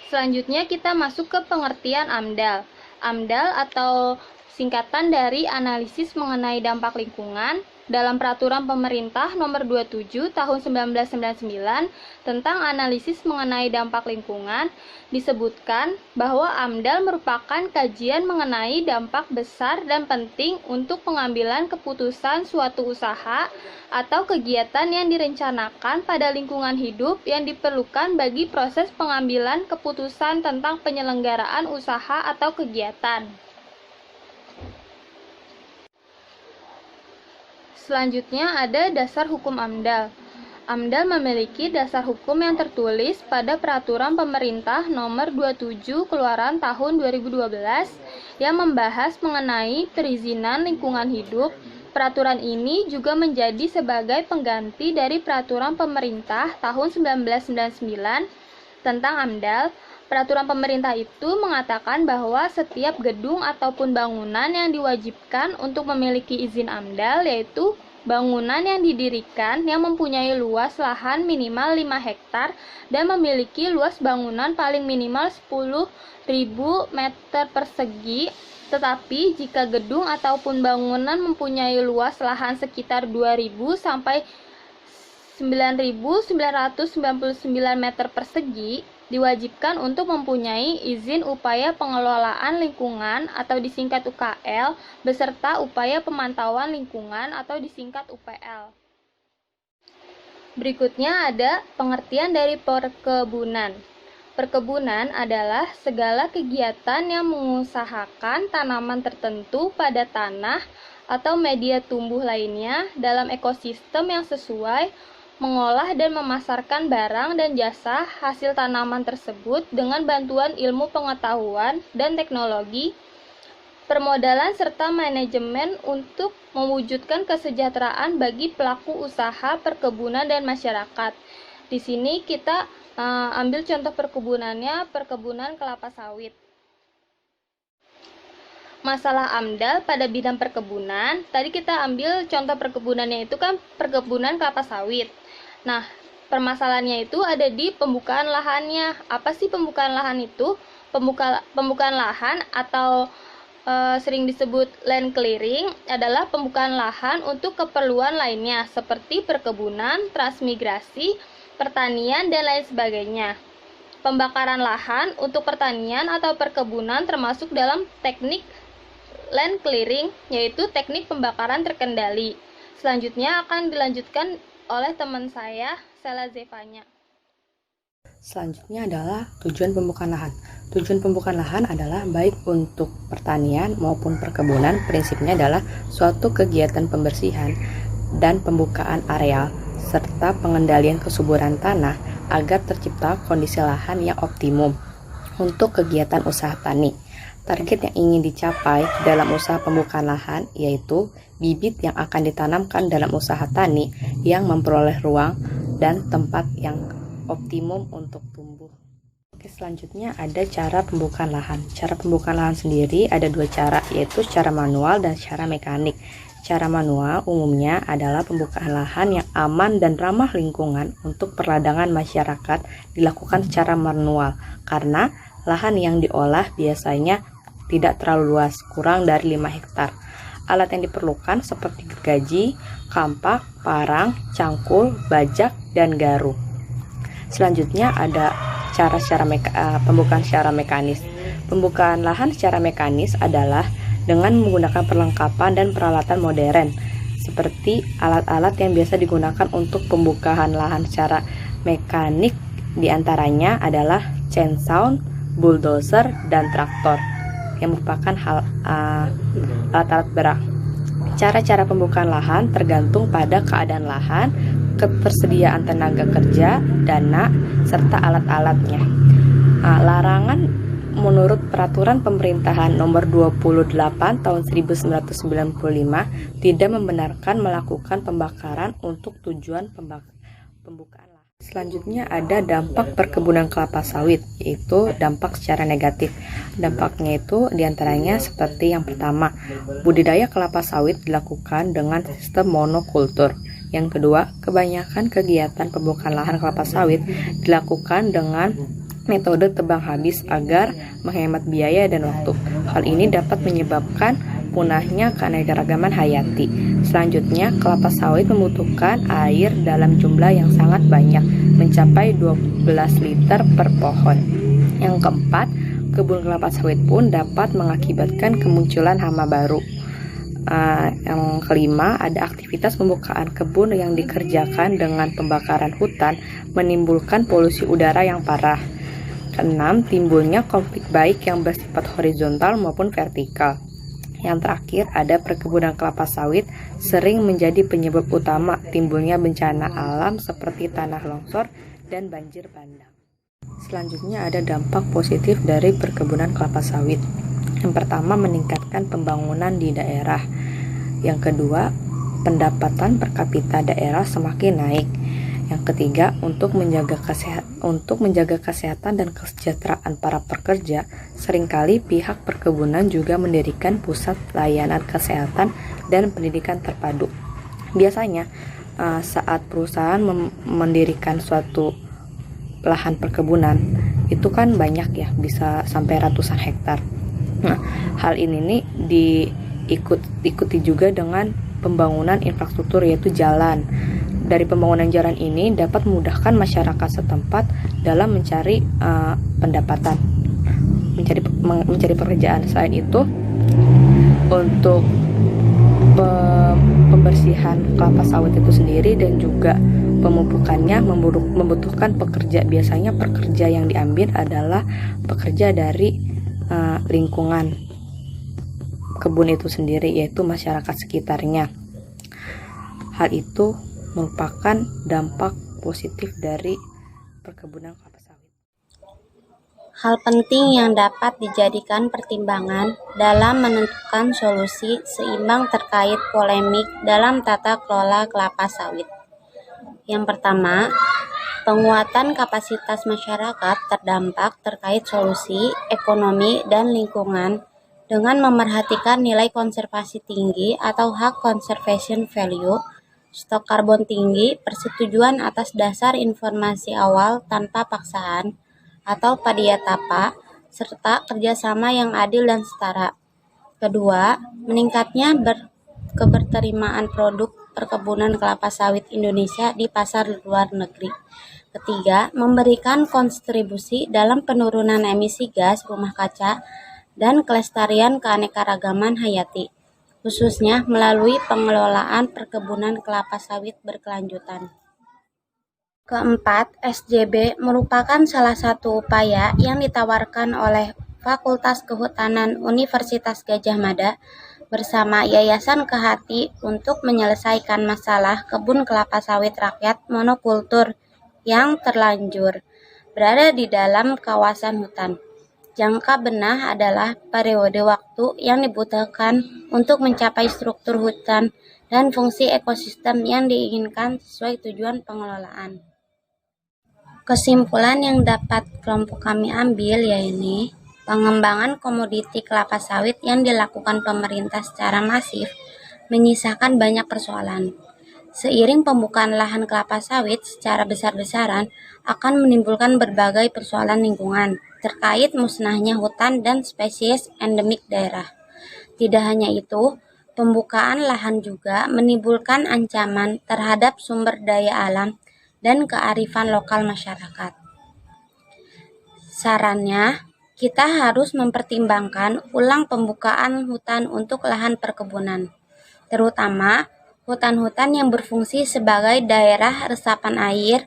Selanjutnya kita masuk ke pengertian AMDAL. AMDAL atau singkatan dari analisis mengenai dampak lingkungan dalam Peraturan Pemerintah Nomor 27 Tahun 1999 tentang analisis mengenai dampak lingkungan disebutkan bahwa AMDAL merupakan kajian mengenai dampak besar dan penting untuk pengambilan keputusan suatu usaha atau kegiatan yang direncanakan pada lingkungan hidup yang diperlukan bagi proses pengambilan keputusan tentang penyelenggaraan usaha atau kegiatan. Selanjutnya ada dasar hukum AMDAL. AMDAL memiliki dasar hukum yang tertulis pada Peraturan Pemerintah Nomor 27 Keluaran Tahun 2012 yang membahas mengenai perizinan lingkungan hidup. Peraturan ini juga menjadi sebagai pengganti dari Peraturan Pemerintah Tahun 1999 tentang AMDAL. Peraturan pemerintah itu mengatakan bahwa setiap gedung ataupun bangunan yang diwajibkan untuk memiliki izin AMDAL yaitu bangunan yang didirikan yang mempunyai luas lahan minimal 5 hektar dan memiliki luas bangunan paling minimal 10.000 meter persegi. Tetapi jika gedung ataupun bangunan mempunyai luas lahan sekitar 2.000 sampai 9.999 meter persegi, diwajibkan untuk mempunyai izin upaya pengelolaan lingkungan atau disingkat UKL beserta upaya pemantauan lingkungan atau disingkat UPL. Berikutnya ada pengertian dari perkebunan. Perkebunan adalah segala kegiatan yang mengusahakan tanaman tertentu pada tanah atau media tumbuh lainnya dalam ekosistem yang sesuai mengolah dan memasarkan barang dan jasa hasil tanaman tersebut dengan bantuan ilmu pengetahuan dan teknologi, permodalan serta manajemen untuk mewujudkan kesejahteraan bagi pelaku usaha perkebunan dan masyarakat. Di sini kita ambil contoh perkebunannya, perkebunan kelapa sawit. Masalah AMDAL pada bidang perkebunan, tadi kita ambil contoh perkebunannya itu kan perkebunan kelapa sawit. Nah, permasalahannya itu ada di pembukaan lahannya. Apa sih pembukaan lahan itu? Pembukaan lahan atau sering disebut land clearing adalah pembukaan lahan untuk keperluan lainnya seperti perkebunan, transmigrasi, pertanian, dan lain sebagainya. Pembakaran lahan untuk pertanian atau perkebunan termasuk dalam teknik land clearing, yaitu teknik pembakaran terkendali. Selanjutnya akan dilanjutkan oleh teman saya, Sela Zevanya. Selanjutnya adalah tujuan pembukaan lahan. Tujuan pembukaan lahan adalah baik untuk pertanian maupun perkebunan. Prinsipnya adalah suatu kegiatan pembersihan dan pembukaan areal serta pengendalian kesuburan tanah agar tercipta kondisi lahan yang optimum untuk kegiatan usaha tani. Target yang ingin dicapai dalam usaha pembukaan lahan yaitu bibit yang akan ditanamkan dalam usaha tani yang memperoleh ruang dan tempat yang optimum untuk tumbuh. Oke, selanjutnya ada cara pembukaan lahan. Cara pembukaan lahan sendiri ada dua cara, yaitu secara manual dan secara mekanik. Cara manual umumnya adalah pembukaan lahan yang aman dan ramah lingkungan untuk perladangan masyarakat dilakukan secara manual karena lahan yang diolah biasanya tidak terlalu luas, kurang dari 5 hektar. Alat yang diperlukan seperti gergaji, kampak, parang, cangkul, bajak, dan garu. Selanjutnya ada pembukaan secara mekanis. Pembukaan lahan secara mekanis adalah dengan menggunakan perlengkapan dan peralatan modern seperti alat-alat yang biasa digunakan untuk pembukaan lahan secara mekanik, diantaranya adalah chainsaw, bulldozer, dan traktor yang merupakan alat-alat berat. Cara-cara pembukaan lahan tergantung pada keadaan lahan, ketersediaan tenaga kerja, dana, serta alat-alatnya. Larangan menurut Peraturan Pemerintahan Nomor 28 Tahun 1995 tidak membenarkan melakukan pembakaran untuk tujuan pembukaan lahan. Selanjutnya ada dampak perkebunan kelapa sawit, yaitu dampak secara negatif. Dampaknya itu diantaranya seperti yang pertama, budidaya kelapa sawit dilakukan dengan sistem monokultur. Yang kedua, kebanyakan kegiatan pembukaan lahan kelapa sawit dilakukan dengan metode tebang habis agar menghemat biaya dan waktu. Hal ini dapat menyebabkan punahnya keanekaragaman hayati. Selanjutnya, kelapa sawit membutuhkan air dalam jumlah yang sangat banyak, mencapai 12 liter per pohon. Yang keempat, kebun kelapa sawit pun dapat mengakibatkan kemunculan hama baru. Yang kelima, ada aktivitas pembukaan kebun yang dikerjakan dengan pembakaran hutan menimbulkan polusi udara yang parah. Keenam, timbulnya konflik baik yang bersifat horizontal maupun vertikal. Yang terakhir, ada perkebunan kelapa sawit sering menjadi penyebab utama timbulnya bencana alam seperti tanah longsor dan banjir bandang. Selanjutnya ada dampak positif dari perkebunan kelapa sawit. Yang pertama, meningkatkan pembangunan di daerah. Yang kedua, pendapatan per kapita daerah semakin naik. Yang ketiga, untuk menjaga kesehatan dan kesejahteraan para pekerja, seringkali pihak perkebunan juga mendirikan pusat layanan kesehatan dan pendidikan terpadu. Biasanya, saat perusahaan mendirikan suatu lahan perkebunan, itu kan banyak ya, bisa sampai ratusan hektar. Nah, hal ini nih diikuti juga dengan pembangunan infrastruktur, yaitu jalan. Dari pembangunan jalan ini dapat memudahkan masyarakat setempat dalam mencari pendapatan, mencari pekerjaan. Selain itu, untuk pembersihan kelapa sawit itu sendiri dan juga pemupukannya membutuhkan pekerja. Biasanya pekerja yang diambil adalah pekerja dari lingkungan kebun itu sendiri, yaitu masyarakat sekitarnya. Hal itu merupakan dampak positif dari perkebunan kelapa sawit. Hal penting yang dapat dijadikan pertimbangan dalam menentukan solusi seimbang terkait polemik dalam tata kelola kelapa sawit. Yang pertama, penguatan kapasitas masyarakat terdampak terkait solusi ekonomi dan lingkungan dengan memerhatikan nilai konservasi tinggi atau hak conservation value, stok karbon tinggi, persetujuan atas dasar informasi awal tanpa paksaan atau padiatapa, serta kerjasama yang adil dan setara. Kedua, meningkatnya keberterimaan produk perkebunan kelapa sawit Indonesia di pasar luar negeri. Ketiga, memberikan kontribusi dalam penurunan emisi gas rumah kaca dan kelestarian keanekaragaman hayati, khususnya melalui pengelolaan perkebunan kelapa sawit berkelanjutan. Keempat, SJB merupakan salah satu upaya yang ditawarkan oleh Fakultas Kehutanan Universitas Gadjah Mada bersama Yayasan Kehati untuk menyelesaikan masalah kebun kelapa sawit rakyat monokultur yang terlanjur berada di dalam kawasan hutan. Jangka benah adalah periode waktu yang dibutuhkan untuk mencapai struktur hutan dan fungsi ekosistem yang diinginkan sesuai tujuan pengelolaan. Kesimpulan yang dapat kelompok kami ambil yaitu pengembangan komoditi kelapa sawit yang dilakukan pemerintah secara masif menyisakan banyak persoalan. Seiring pembukaan lahan kelapa sawit secara besar-besaran akan menimbulkan berbagai persoalan lingkungan terkait musnahnya hutan dan spesies endemik daerah. Tidak hanya itu, pembukaan lahan juga menimbulkan ancaman terhadap sumber daya alam dan kearifan lokal masyarakat. Sarannya, kita harus mempertimbangkan ulang pembukaan hutan untuk lahan perkebunan, terutama hutan-hutan yang berfungsi sebagai daerah resapan air.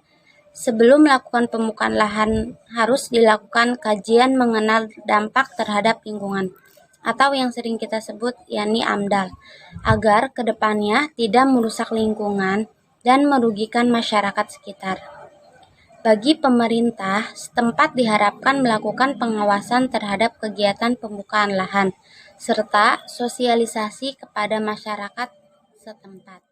Sebelum melakukan pembukaan lahan, harus dilakukan kajian mengenal dampak terhadap lingkungan, atau yang sering kita sebut yakni AMDAL, agar kedepannya tidak merusak lingkungan dan merugikan masyarakat sekitar. Bagi pemerintah setempat diharapkan melakukan pengawasan terhadap kegiatan pembukaan lahan, serta sosialisasi kepada masyarakat setempat.